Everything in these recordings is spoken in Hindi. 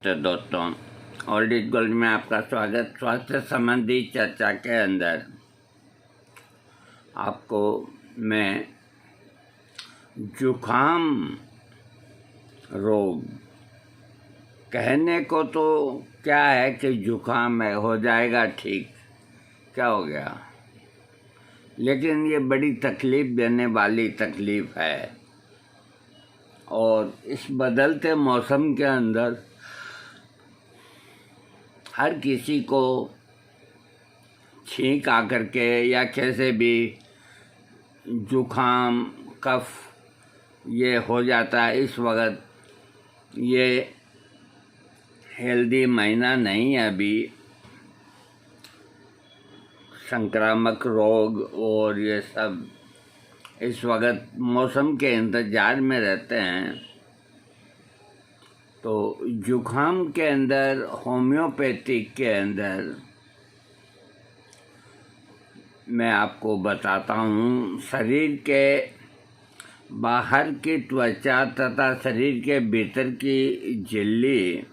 तो दोस्तों, ओल्ड गोल्ड में आपका स्वागत। स्वास्थ्य संबंधी चर्चा के अंदर आपको मैं जुखाम रोग, कहने को तो क्या है कि जुखाम है, हो जाएगा ठीक, क्या हो गया, लेकिन ये बड़ी तकलीफ़ देने वाली तकलीफ़ है। और इस बदलते मौसम के अंदर हर किसी को छींक आकर के या कैसे भी जुखाम कफ ये हो जाता है। इस वक्त ये हेल्दी महीना नहीं है, अभी संक्रामक रोग और ये सब इस वक्त मौसम के इंतज़ार में रहते हैं। तो जुखाम के अंदर होम्योपैथिक के अंदर मैं आपको बताता हूँ, शरीर के बाहर की त्वचा तथा शरीर के भीतर की झिल्ली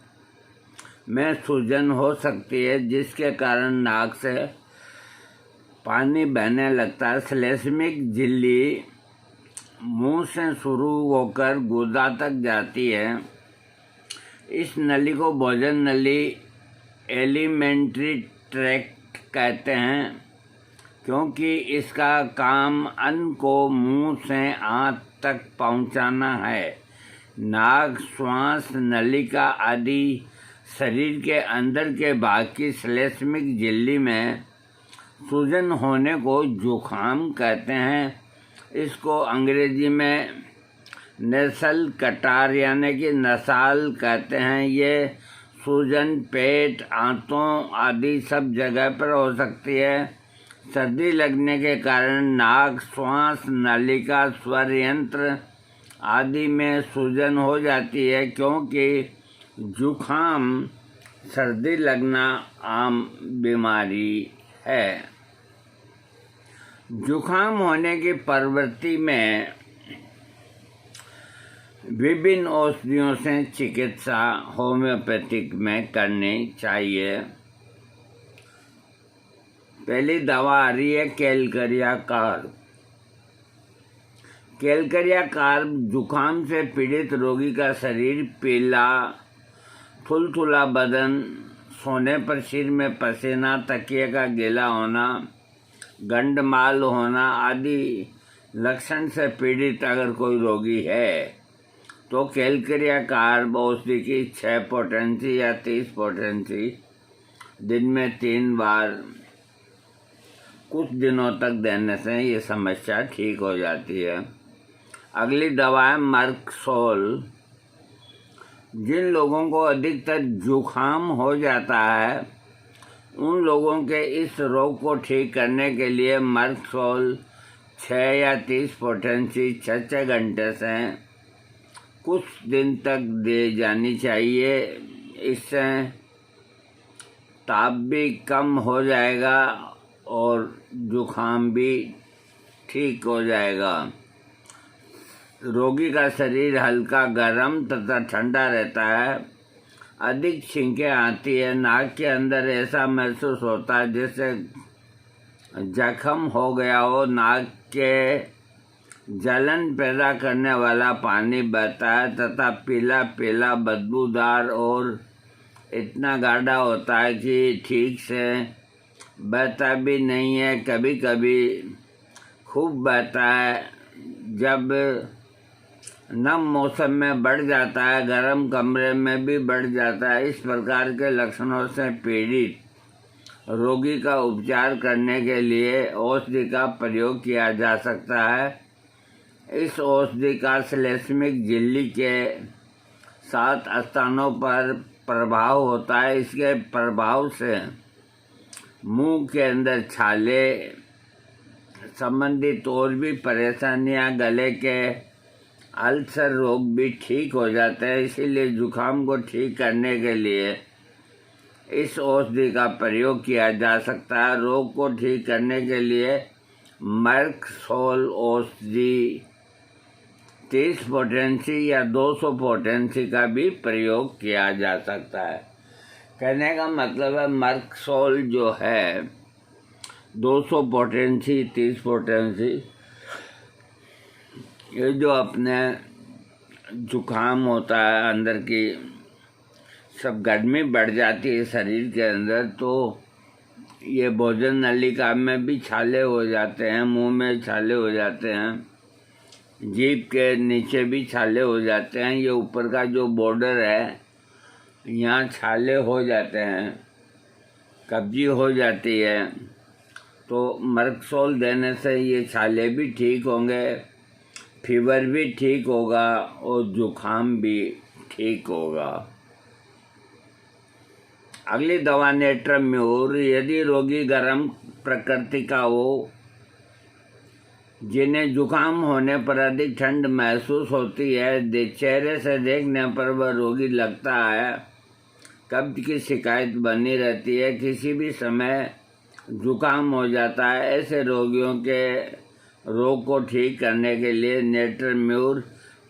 में सूजन हो सकती है, जिसके कारण नाक से पानी बहने लगता है। श्लेष्मिक झिल्ली मुंह से शुरू होकर गुदा तक जाती है। इस नली को भोजन नली एलिमेंट्री ट्रैक्ट कहते हैं, क्योंकि इसका काम अन्न को मुंह से आंत तक पहुंचाना है। नाक, श्वास नलिका आदि शरीर के अंदर के भाग की श्लेष्मिक झिल्ली में सूजन होने को जुखाम कहते हैं। इसको अंग्रेजी में नेसल कटार यानी कि नसाल कहते हैं। ये सूजन पेट, आंतों आदि सब जगह पर हो सकती है। सर्दी लगने के कारण नाक, श्वास नलिका, स्वर यंत्र आदि में सूजन हो जाती है, क्योंकि जुखाम सर्दी लगना आम बीमारी है। जुखाम होने की प्रवृत्ति में विभिन्न औषधियों से चिकित्सा होम्योपैथिक में करनी चाहिए। पहली दवा आ रही है कैलकरिया कार्ब। कैलकरिया कार्ब जुखाम से पीड़ित रोगी का शरीर पीला, थुलथुला बदन, सोने पर सिर में पसीना, तकिए का गीला होना, गंडमाल होना आदि लक्षण से पीड़ित अगर कोई रोगी है तो कैलकरिया कार्ब औषधि की 6 पोटेंसी या 30 पोटेंसी दिन में 3 बार कुछ दिनों तक देने से ये समस्या ठीक हो जाती है। अगली दवा है मर्कसोल। जिन लोगों को अधिकतर जुखाम हो जाता है, उन लोगों के इस रोग को ठीक करने के लिए मर्कसोल 6 या 30 पोटेंसी 6 घंटे से कुछ दिन तक दे जानी चाहिए। इससे ताप भी कम हो जाएगा और जुखाम भी ठीक हो जाएगा। रोगी का शरीर हल्का गर्म तथा ठंडा रहता है। अधिक छींकें आती है। नाक के अंदर ऐसा महसूस होता है जैसे जख्म हो गया हो। नाक के जलन पैदा करने वाला पानी बहता है तथा पीला पीला बदबूदार और इतना गाढ़ा होता है कि ठीक से बहता भी नहीं है। कभी कभी खूब बहता है। जब नम मौसम में बढ़ जाता है, गर्म कमरे में भी बढ़ जाता है। इस प्रकार के लक्षणों से पीड़ित रोगी का उपचार करने के लिए औषधि का प्रयोग किया जा सकता है। इस औषधि का श्लेष्मिक झिल्ली के 7 स्थानों पर प्रभाव होता है। इसके प्रभाव से मुंह के अंदर छाले संबंधित और भी परेशानियां, गले के अल्सर रोग भी ठीक हो जाते हैं। इसीलिए जुखाम को ठीक करने के लिए इस औषधि का प्रयोग किया जा सकता है। रोग को ठीक करने के लिए मर्कसोल औषधि 30 पोटेंसी या 200 पोटेंसी का भी प्रयोग किया जा सकता है। कहने का मतलब है मर्कसोल जो है 200 पोटेंसी 30 पोटेंसी, ये जो अपने जुकाम होता है, अंदर की सब गर्मी बढ़ जाती है शरीर के अंदर, तो ये भोजन नलिका में भी छाले हो जाते हैं, मुंह में छाले हो जाते हैं, जीभ के नीचे भी छाले हो जाते हैं, ये ऊपर का जो बॉर्डर है यहाँ छाले हो जाते हैं, कब्जी हो जाती है। तो मर्कसोल देने से ये छाले भी ठीक होंगे, फीवर भी ठीक होगा और जुखाम भी ठीक होगा। अगली दवा नेट्रम्यूर। यदि रोगी गर्म प्रकृति का हो, जिन्हें जुकाम होने पर अधिक ठंड महसूस होती है, चेहरे से देखने पर वह रोगी लगता है, कब्ज की शिकायत बनी रहती है, किसी भी समय जुकाम हो जाता है, ऐसे रोगियों के रोग को ठीक करने के लिए नेट्रम्यूर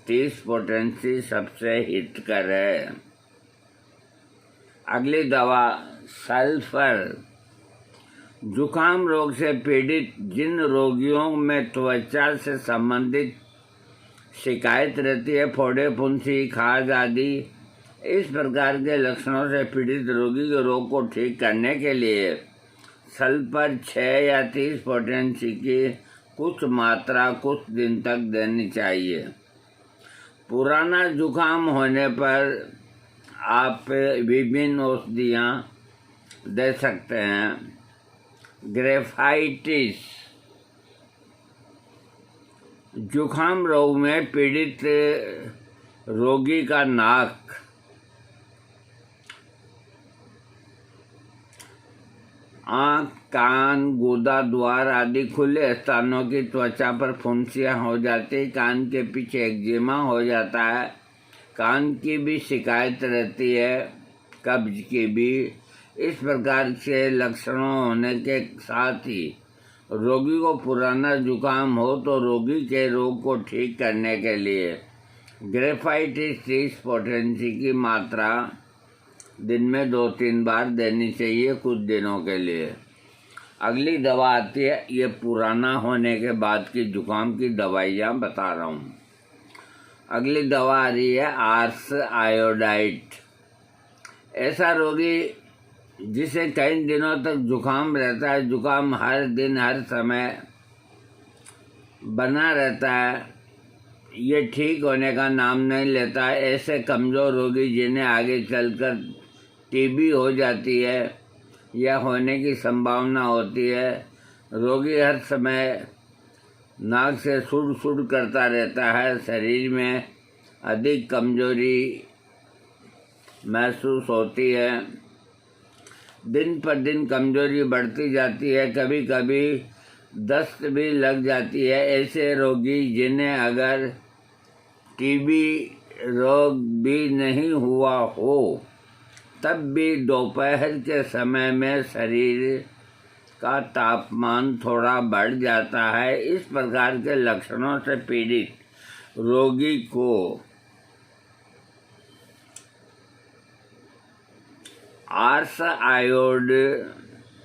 30 पोटेंसी सबसे हितकर है। अगली दवा सल्फर। जुकाम रोग से पीड़ित जिन रोगियों में त्वचा से संबंधित शिकायत रहती है, फोड़े, फुंसी, खाज आदि, इस प्रकार के लक्षणों से पीड़ित रोगी के रोग को ठीक करने के लिए सल्फर 6 या 30 पोटेंसी की कुछ मात्रा कुछ दिन तक देनी चाहिए। पुराना जुकाम होने पर आप विभिन्न औषधियाँ दे सकते हैं। ग्रेफाइटिस। जुखाम रोग में पीड़ित रोगी का नाक, आँख, कान, गुदा द्वार आदि खुले स्थानों की त्वचा पर फुंसियाँ हो जाती, कान के पीछे एक्जिमा हो जाता है, कान की भी शिकायत रहती है, कब्ज की भी। इस प्रकार के लक्षणों होने के साथ ही रोगी को पुराना जुकाम हो तो रोगी के रोग को ठीक करने के लिए ग्रेफाइटिस 30 पोटेंसी की मात्रा दिन में 2-3 बार देनी चाहिए कुछ दिनों के लिए। अगली दवा आती है, ये पुराना होने के बाद की जुकाम की दवाइयाँ बता रहा हूँ। अगली दवा आ रही है आर्स आयोडाइड। ऐसा रोगी जिसे कई दिनों तक जुकाम रहता है, जुकाम हर दिन हर समय बना रहता है, ये ठीक होने का नाम नहीं लेता है, ऐसे कमज़ोर रोगी जिन्हें आगे चलकर टीबी हो जाती है या होने की संभावना होती है, रोगी हर समय नाक से सुड़ करता रहता है, शरीर में अधिक कमजोरी महसूस होती है, दिन पर दिन कमजोरी बढ़ती जाती है, कभी कभी दस्त भी लग जाती है। ऐसे रोगी जिन्हें अगर टीबी रोग भी नहीं हुआ हो तब भी दोपहर के समय में शरीर का तापमान थोड़ा बढ़ जाता है, इस प्रकार के लक्षणों से पीड़ित रोगी को आर्स आयोड,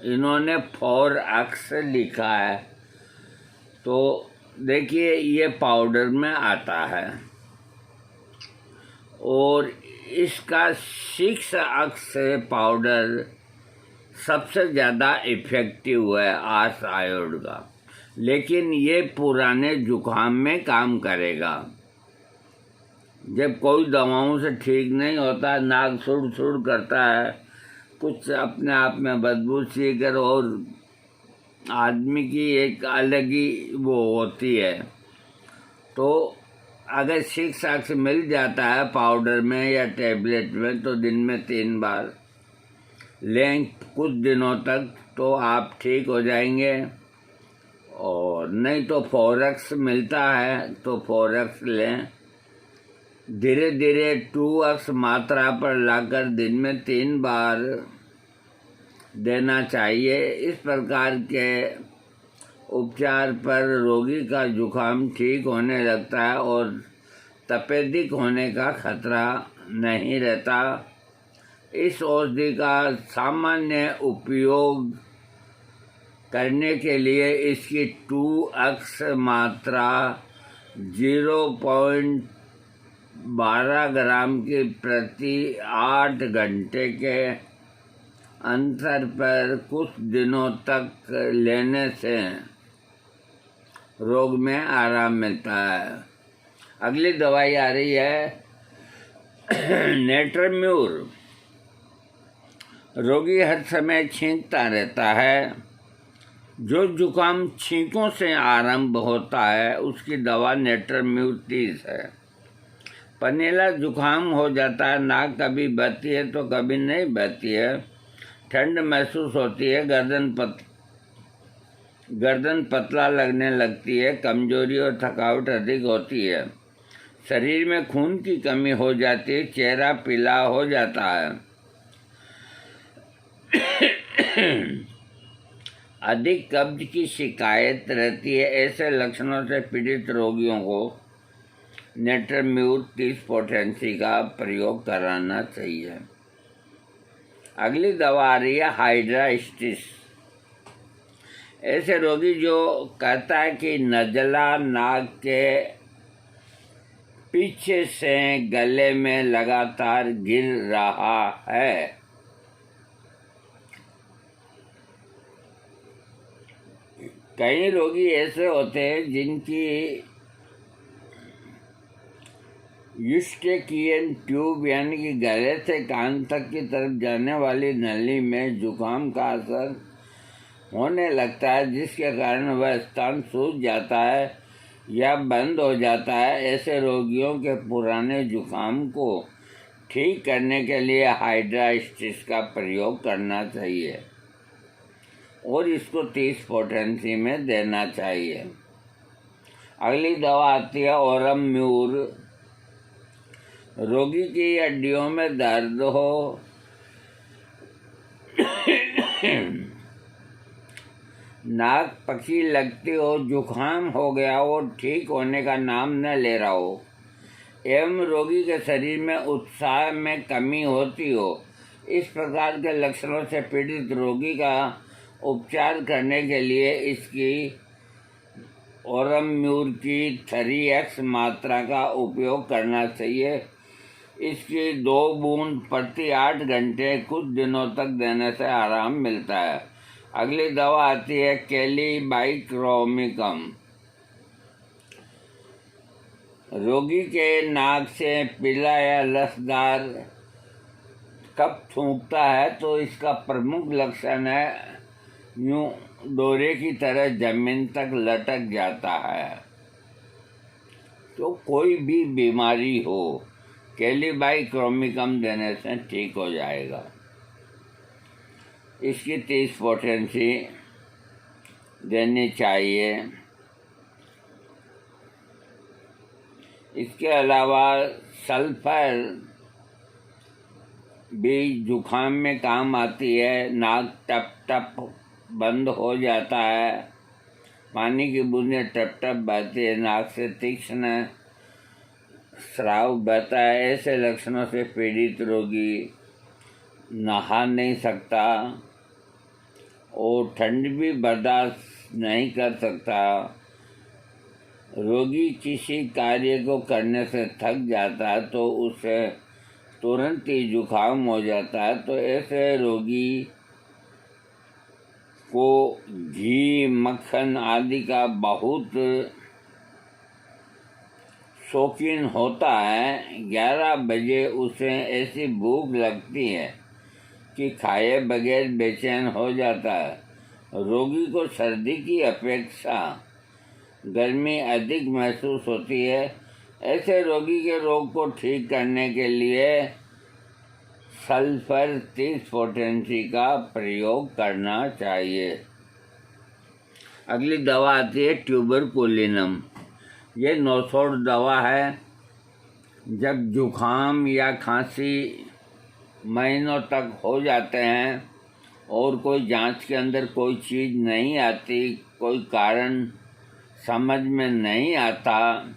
इन्होंने 4x लिखा है, तो देखिए ये पाउडर में आता है और इसका 6x पाउडर सबसे ज़्यादा इफ़ेक्टिव है आर्स आयोड का, लेकिन ये पुराने जुकाम में काम करेगा। जब कोई दवाओं से ठीक नहीं होता, नाक सुड़ करता है, कुछ अपने आप में बदबू सी कर और आदमी की एक अलग ही वो होती है, तो अगर 6x मिल जाता है पाउडर में या टैबलेट में तो दिन में 3 बार लें कुछ दिनों तक तो आप ठीक हो जाएंगे। और नहीं तो 4x मिलता है तो 4x लें, धीरे धीरे 2x मात्रा पर लाकर दिन में 3 बार देना चाहिए। इस प्रकार के उपचार पर रोगी का जुकाम ठीक होने लगता है और तपेदिक होने का खतरा नहीं रहता। इस औषधि का सामान्य उपयोग करने के लिए इसकी 2x मात्रा 0.12 ग्राम की प्रति 8 घंटे के अंतर पर कुछ दिनों तक लेने से रोग में आराम मिलता है। अगली दवाई आ रही है नेट्रम्यूर। रोगी हर समय छींकता रहता है। जो जुकाम छींकों से आरंभ होता है उसकी दवा नेट्रम्यूर 30 है। पनेला जुकाम हो जाता है, नाक कभी बहती है तो कभी नहीं बहती है, ठंड महसूस होती है, गर्दन पतला लगने लगती है, कमजोरी और थकावट अधिक होती है, शरीर में खून की कमी हो जाती है, चेहरा पीला हो जाता है, अधिक कब्ज की शिकायत रहती है। ऐसे लक्षणों से पीड़ित रोगियों को नेट्रम्यूर 30 पोटेंसी का प्रयोग कराना चाहिए। अगली दवा आ रही है हाइड्रास्टिस। ऐसे रोगी जो कहता है कि नज़ला नाक के पीछे से गले में लगातार गिर रहा है, कई रोगी ऐसे होते हैं जिनकी यूस्टेकियन ट्यूब यानी कि गले से कान तक की तरफ जाने वाली नली में जुकाम का असर होने लगता है, जिसके कारण वह स्थान सूज जाता है या बंद हो जाता है। ऐसे रोगियों के पुराने जुकाम को ठीक करने के लिए हाइड्रास्टिस का प्रयोग करना चाहिए और इसको 30 पोटेंसी में देना चाहिए। अगली दवा आती है ओरम्यूर। रोगी की हड्डियों में दर्द हो, नाक पकी लगती हो, जुकाम हो गया हो, ठीक होने का नाम न ले रहा हो एवं रोगी के शरीर में उत्साह में कमी होती हो, इस प्रकार के लक्षणों से पीड़ित रोगी का उपचार करने के लिए इसकी ओरम्यूर की 3x मात्रा का उपयोग करना चाहिए। इसकी 2 बूंद प्रति 8 घंटे कुछ दिनों तक देने से आराम मिलता है। अगली दवा आती है कैलिबाइक्रोमिकम। रोगी के नाक से पीला या रसदार कप थूकता है तो इसका प्रमुख लक्षण है यूं डोरे की तरह जमीन तक लटक जाता है। तो कोई भी बीमारी हो कैलिबाइक्रोमिकम देने से ठीक हो जाएगा। इसकी 30 पोटेंसी देनी चाहिए। इसके अलावा सल्फर भी जुखाम में काम आती है। नाक टप टप बंद हो जाता है, पानी की बूंदें टप टप बहती है, नाक से तीक्ष्ण स्राव बहता है। ऐसे लक्षणों से पीड़ित रोगी नहा नहीं सकता और ठंड भी बर्दाश्त नहीं कर सकता। रोगी किसी कार्य को करने से थक जाता है तो उसे तुरंत ही जुकाम हो जाता है। तो ऐसे रोगी को घी मक्खन आदि का बहुत शौकीन होता है। 11 बजे उसे ऐसी भूख लगती है कि खाए बगैर बेचैन हो जाता है। रोगी को सर्दी की अपेक्षा गर्मी अधिक महसूस होती है। ऐसे रोगी के रोग को ठीक करने के लिए सल्फर 30 पोटेंसी का प्रयोग करना चाहिए। अगली दवा आती है ट्यूबरकुलिनम। ये नौसौड़ दवा है। जब जुखाम या खांसी महीनों तक हो जाते हैं और कोई जांच के अंदर कोई चीज़ नहीं आती, कोई कारण समझ में नहीं आता,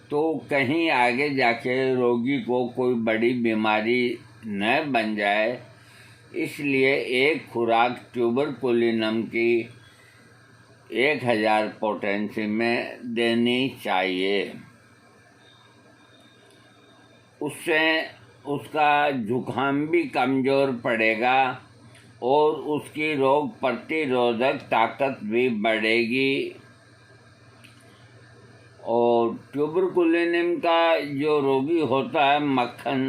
तो कहीं आगे जाके रोगी को कोई बड़ी बीमारी न बन जाए, इसलिए एक खुराक ट्यूबरकुलिनम की 1000 पोटेंसी में देनी चाहिए। उससे उसका जुकाम भी कमज़ोर पड़ेगा और उसकी रोग प्रतिरोधक ताकत भी बढ़ेगी। और ट्यूबरकुलिनम का जो रोगी होता है मक्खन,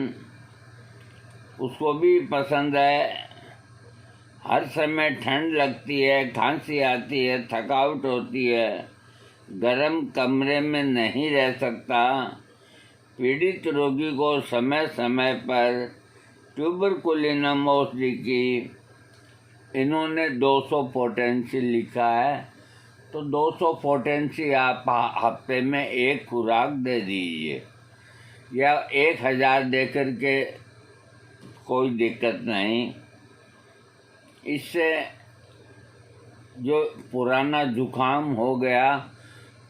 उसको भी पसंद है। हर समय ठंड लगती है, खांसी आती है, थकावट होती है, गर्म कमरे में नहीं रह सकता। पीड़ित रोगी को समय समय पर ट्यूबरकुलिनम औषधि की इन्होंने 200 पोटेंसी लिखा है, तो 200 पोटेंसी आप हफ्ते में एक खुराक दे दीजिए, या 1000 दे करके कोई दिक्कत नहीं। इससे जो पुराना जुकाम हो गया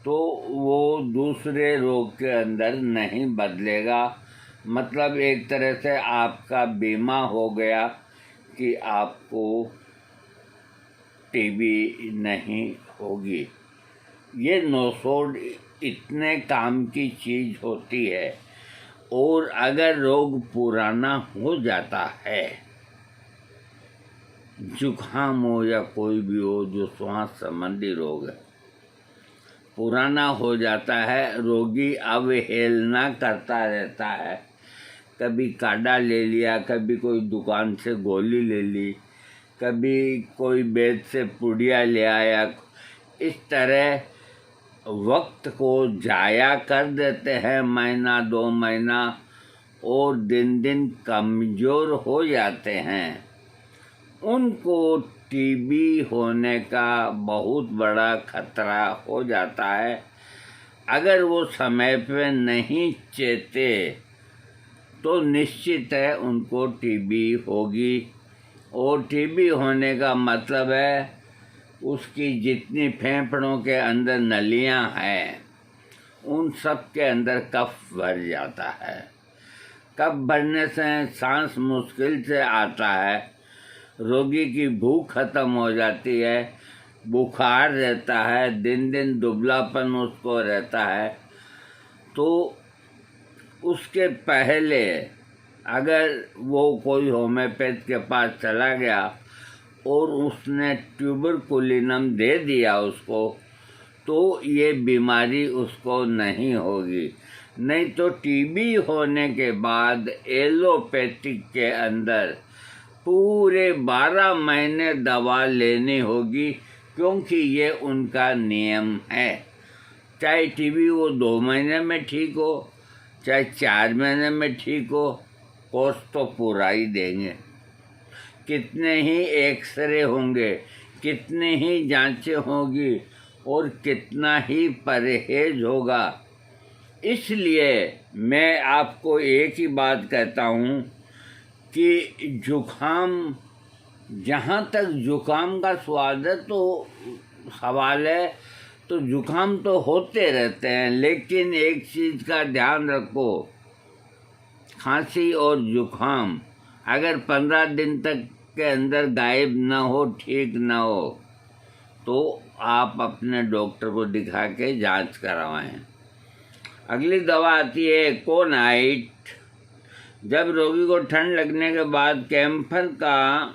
तो वो दूसरे रोग के अंदर नहीं बदलेगा। मतलब एक तरह से आपका बीमा हो गया कि आपको टीबी नहीं होगी। ये नोसोड इतने काम की चीज़ होती है। और अगर रोग पुराना हो जाता है, जुकाम हो या कोई भी हो जो श्वास संबंधी रोग है, पुराना हो जाता है, रोगी अवहेलना करता रहता है। कभी काढ़ा ले लिया, कभी कोई दुकान से गोली ले ली, कभी कोई वैद्य से पुड़िया ले आया। इस तरह वक्त को जाया कर देते हैं, महीना 2 महीना, और दिन दिन कमज़ोर हो जाते हैं। उनको टीबी होने का बहुत बड़ा खतरा हो जाता है। अगर वो समय पे नहीं चेते तो निश्चित है उनको टीबी होगी। और टीबी होने का मतलब है उसकी जितनी फेफड़ों के अंदर नलियां हैं, उन सब के अंदर कफ भर जाता है। कफ भरने से सांस मुश्किल से आता है, रोगी की भूख खत्म हो जाती है, बुखार रहता है, दिन दिन दुबलापन उसको रहता है। तो उसके पहले अगर वो कोई होम्योपैथ के पास चला गया और उसने ट्यूबरकुलिनम दे दिया उसको, तो ये बीमारी उसको नहीं होगी। नहीं तो टीबी होने के बाद एलोपैथिक के अंदर पूरे 12 महीने दवा लेनी होगी, क्योंकि ये उनका नियम है। चाहे टीबी वो 2 महीने में ठीक हो, चाहे 4 महीने में ठीक हो, कोर्स तो पूरा ही देंगे। कितने ही एक्सरे होंगे, कितने ही जांचें होगी, और कितना ही परहेज होगा। इसलिए मैं आपको एक ही बात कहता हूँ कि जुकाम, जहाँ तक जुकाम का स्वाद है तो सवाल है, तो जुकाम तो होते रहते हैं, लेकिन एक चीज़ का ध्यान रखो, खांसी और जुकाम अगर 15 दिन तक के अंदर गायब ना हो, ठीक ना हो, तो आप अपने डॉक्टर को दिखा के जांच करवाएं। अगली दवा आती है एकोनाइट। जब रोगी को ठंड लगने के बाद कैम्फर का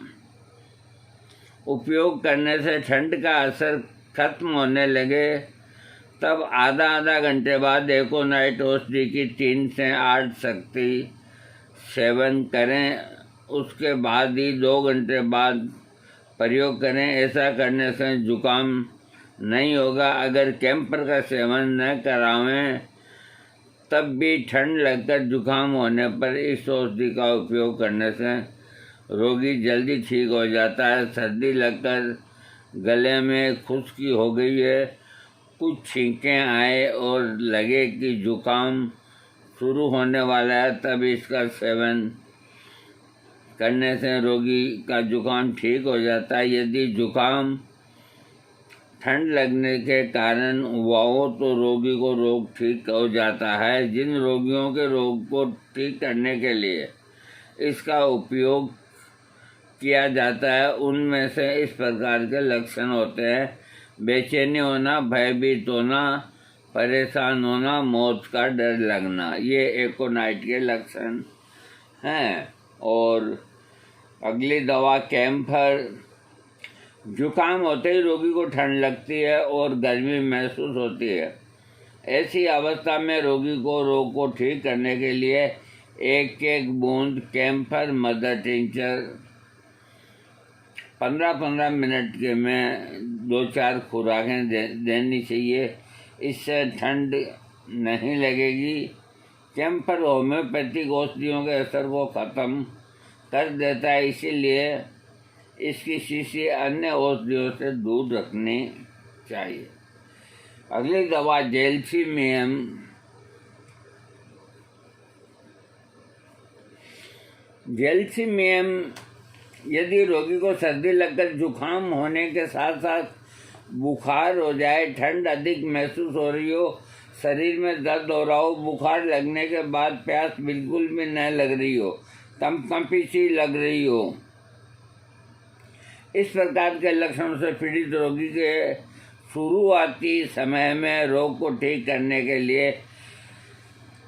उपयोग करने से ठंड का असर खत्म होने लगे, तब आधा घंटे बाद एकोनाइट औषधि की 3 से 8 शक्ति सेवन करें। उसके बाद ही 2 घंटे बाद प्रयोग करें। ऐसा करने से जुकाम नहीं होगा। अगर कैम्फर का सेवन न करावें तब भी ठंड लगकर जुकाम होने पर इस औषधि का उपयोग करने से रोगी जल्दी ठीक हो जाता है। सर्दी लगकर गले में खुश्की हो गई है, कुछ छींकें आए और लगे कि जुकाम शुरू होने वाला है, तब इसका सेवन करने से रोगी का जुकाम ठीक हो जाता है। यदि जुकाम ठंड लगने के कारण हुआ हो तो रोगी को रोग ठीक हो जाता है। जिन रोगियों के रोग को ठीक करने के लिए इसका उपयोग किया जाता है उनमें से इस प्रकार के लक्षण होते हैं: बेचैनी होना, भयभीत होना, परेशान होना, मौत का डर लगना। ये एकोनाइट के लक्षण हैं। और अगली दवा कैम्फर। जुकाम होते ही रोगी को ठंड लगती है और गर्मी महसूस होती है। ऐसी अवस्था में रोगी को रोग को ठीक करने के लिए एक एक बूंद कैम्फर मदर टिंचर 15-15 मिनट के में 2-4 खुराकें देनी चाहिए। इससे ठंड नहीं लगेगी। कैम्फर होम्योपैथिक औषधियों के असर को ख़त्म कर देता है, इसीलिए इसकी शीशी अन्य औषधियों से दूर रखनी चाहिए। अगली दवा जेल्सीमियम। जेल्सीमियम यदि रोगी को सर्दी लगकर जुकाम होने के साथ साथ बुखार हो जाए, ठंड अधिक महसूस हो रही हो, शरीर में दर्द हो रहा हो, बुखार लगने के बाद प्यास बिल्कुल भी न लग रही हो, कंपकंपी सी लग रही हो, इस प्रकार के लक्षणों से पीड़ित रोगी के शुरुआती समय में रोग को ठीक करने के लिए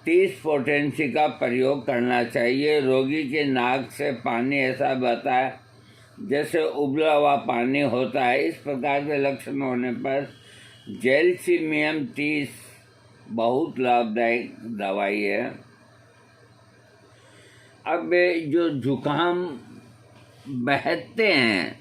30 पोटेंसी का प्रयोग करना चाहिए। रोगी के नाक से पानी ऐसा बहता है जैसे उबला हुआ पानी होता है। इस प्रकार के लक्षण होने पर जेल्सीमियम 30 बहुत लाभदायक दवाई है। अब जो जुकाम बहते हैं,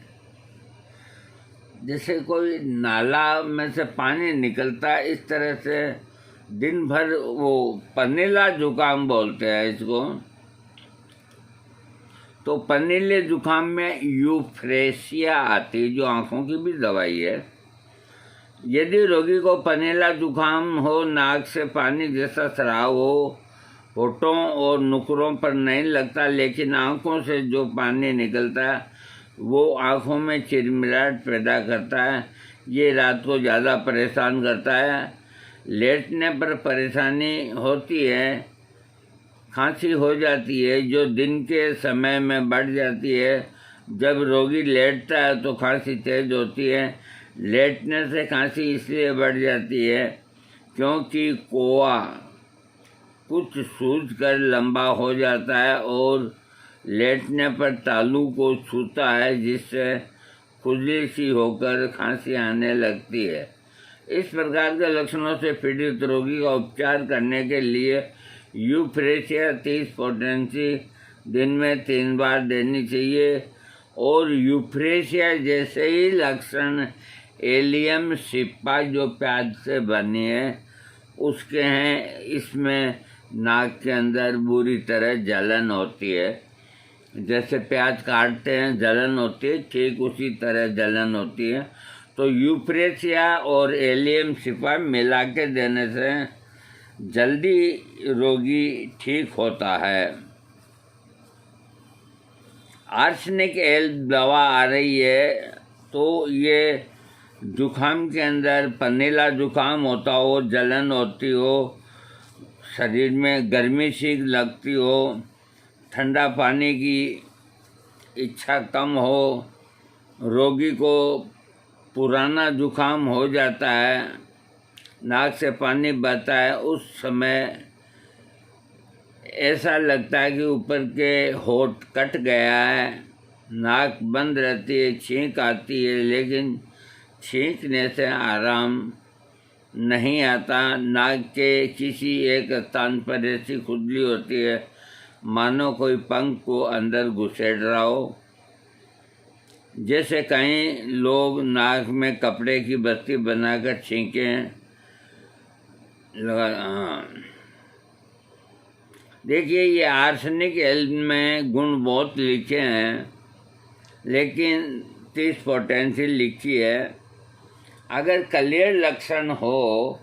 जैसे कोई नाला में से पानी निकलता है, इस तरह से दिन भर वो पनीला जुकाम बोलते हैं इसको। तो पनीले जुकाम में यूफ्रेसिया आती है, जो आँखों की भी दवाई है। यदि रोगी को पनीला जुकाम हो, नाक से पानी जैसा स्राव हो, होठों और नुकरों पर नहीं लगता, लेकिन आँखों से जो पानी निकलता है वो आँखों में चिरमिराहट पैदा करता है, ये रात को ज़्यादा परेशान करता है, लेटने पर परेशानी होती है, खांसी हो जाती है जो दिन के समय में बढ़ जाती है। जब रोगी लेटता है तो खांसी तेज होती है। लेटने से खांसी इसलिए बढ़ जाती है क्योंकि कोआ कुछ सूजकर लंबा हो जाता है और लेटने पर तालू को छूता है, जिससे खुजली सी होकर खांसी आने लगती है। इस प्रकार के लक्षणों से पीड़ित रोगी का उपचार करने के लिए यूफ्रेसिया 30 पोटेंसी दिन में 3 बार देनी चाहिए। और यूफ्रेसिया जैसे ही लक्षण एलियम सिप्पा जो प्याज से बनी है उसके हैं। इसमें नाक के अंदर बुरी तरह जलन होती है, जैसे प्याज काटते हैं जलन होती है, ठीक उसी तरह जलन होती है। तो यूफ्रेसिया और एलियम सिप्पा मिला के देने से जल्दी रोगी ठीक होता है। आर्सेनिक एल दवा आ रही है, तो ये जुकाम के अंदर पनीला जुकाम होता हो, जलन होती हो, शरीर में गर्मी सी लगती हो, ठंडा पानी की इच्छा कम हो, रोगी को पुराना जुकाम हो जाता है, नाक से पानी बहता है, उस समय ऐसा लगता है कि ऊपर के होंठ कट गया है, नाक बंद रहती है, छींक आती है, लेकिन छींकने से आराम नहीं आता। नाक के किसी एक स्थान पर ऐसी खुजली होती है मानो कोई पंख को अंदर घुसेड़ रहा हो, जैसे कई लोग नाक में कपड़े की बत्ती बनाकर छींकें लगा। हाँ, देखिए ये आर्सेनिक एल में गुण बहुत लिखे हैं, लेकिन 30 पोटेंशियल लिखी है। अगर क्लियर लक्षण हो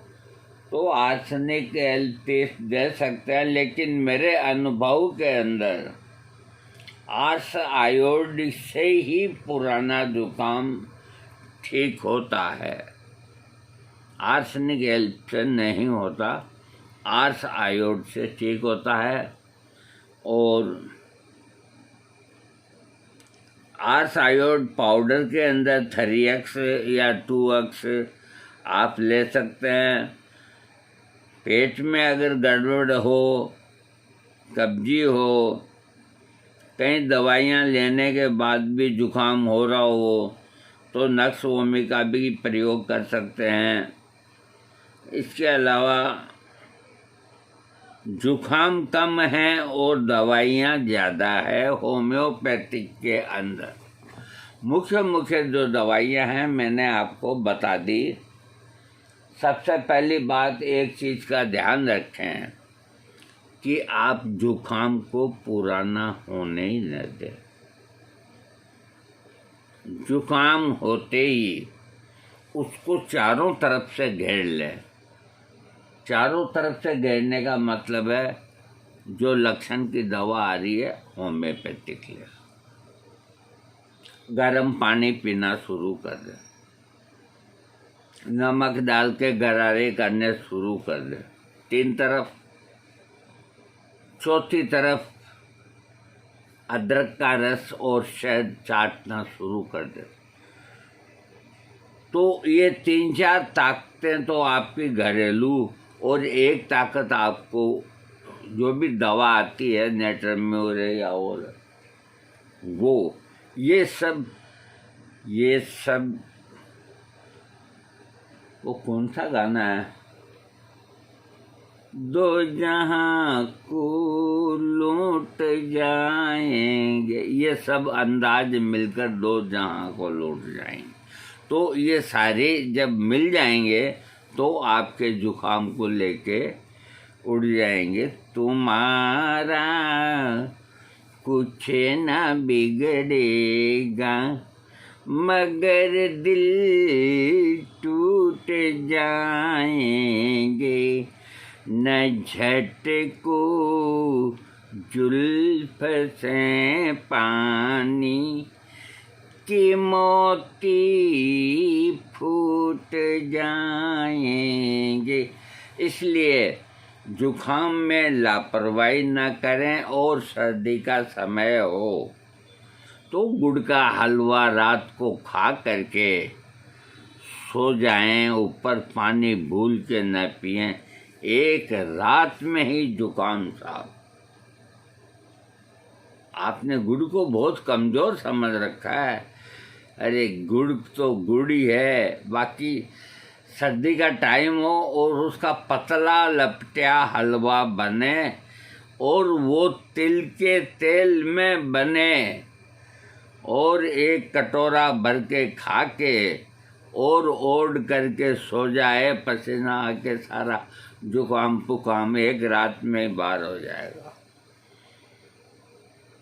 तो आर्सेनिक एल 30 दे सकते हैं, लेकिन मेरे अनुभव के अंदर आर्स आयोड से ही पुराना जुकाम ठीक होता है। आर्सेनिक हेल्प से नहीं होता, आर्स आयोड से ठीक होता है। और आर्स आयोड पाउडर के अंदर 3x या 2x आप ले सकते हैं। पेट में अगर गड़बड़ हो, कब्जी हो, कई दवाइयाँ लेने के बाद भी जुखाम हो रहा हो तो नक्स वोमी का भी प्रयोग कर सकते हैं। इसके अलावा जुखाम कम है और दवाइयाँ ज़्यादा है होम्योपैथिक के अंदर। मुख्य जो दवाइयाँ हैं मैंने आपको बता दी। सबसे पहली बात, एक चीज़ का ध्यान रखें कि आप जुखाम को पुराना होने ही न दें। जुखाम होते ही उसको चारों तरफ से घेर लें। चारों तरफ से घेरने का मतलब है जो लक्षण की दवा आ रही है होम्योपैथिक ले। गर्म पानी पीना शुरू कर दें, नमक डाल के गरारे करने शुरू कर दें 3 तरफ। चौथी तरफ अदरक का रस और शहद चाटना शुरू कर दें। तो ये 3-4 ताकतें तो आपकी घरेलू, और एक ताकत आपको जो भी दवा आती है नेटरम्योर या और वो, ये सब वो कौन सा गाना है, दो जहां को लूट जाएंगे, ये सब अंदाज मिलकर 2 जहां को लूट जाएंगे। तो ये सारे जब मिल जाएंगे तो आपके जुखाम को लेके उड़ जाएंगे। तुम्हारा कुछ ना बिगड़ेगा मगर दिल टूट जाएंगे, न झटको जुल्फ से पानी कि मोती फूट जाएंगे। इसलिए जुखाम में लापरवाही न करें, और सर्दी का समय हो तो गुड़ का हलवा रात को खा करके सो जाएं, ऊपर पानी भूल के न पिएं। एक रात में ही जुखाम साफ। आपने गुड़ को बहुत कमज़ोर समझ रखा है। अरे गुड़ तो गुड़ ही है। बाकी सर्दी का टाइम हो और उसका पतला लपटिया हलवा बने और वो तिल के तेल में बने और एक कटोरा भर के खा के और ओढ़ करके सो जाए, पसीना आके सारा जुकाम पुकाम एक रात में बाहर हो जाएगा।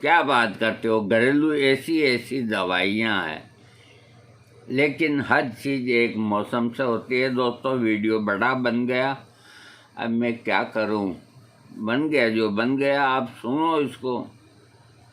क्या बात करते हो, घरेलू ऐसी दवाइयाँ हैं, लेकिन हर चीज़ एक मौसम से होती है। दोस्तों वीडियो बड़ा बन गया, अब मैं क्या करूं, बन गया जो बन गया, आप सुनो इसको।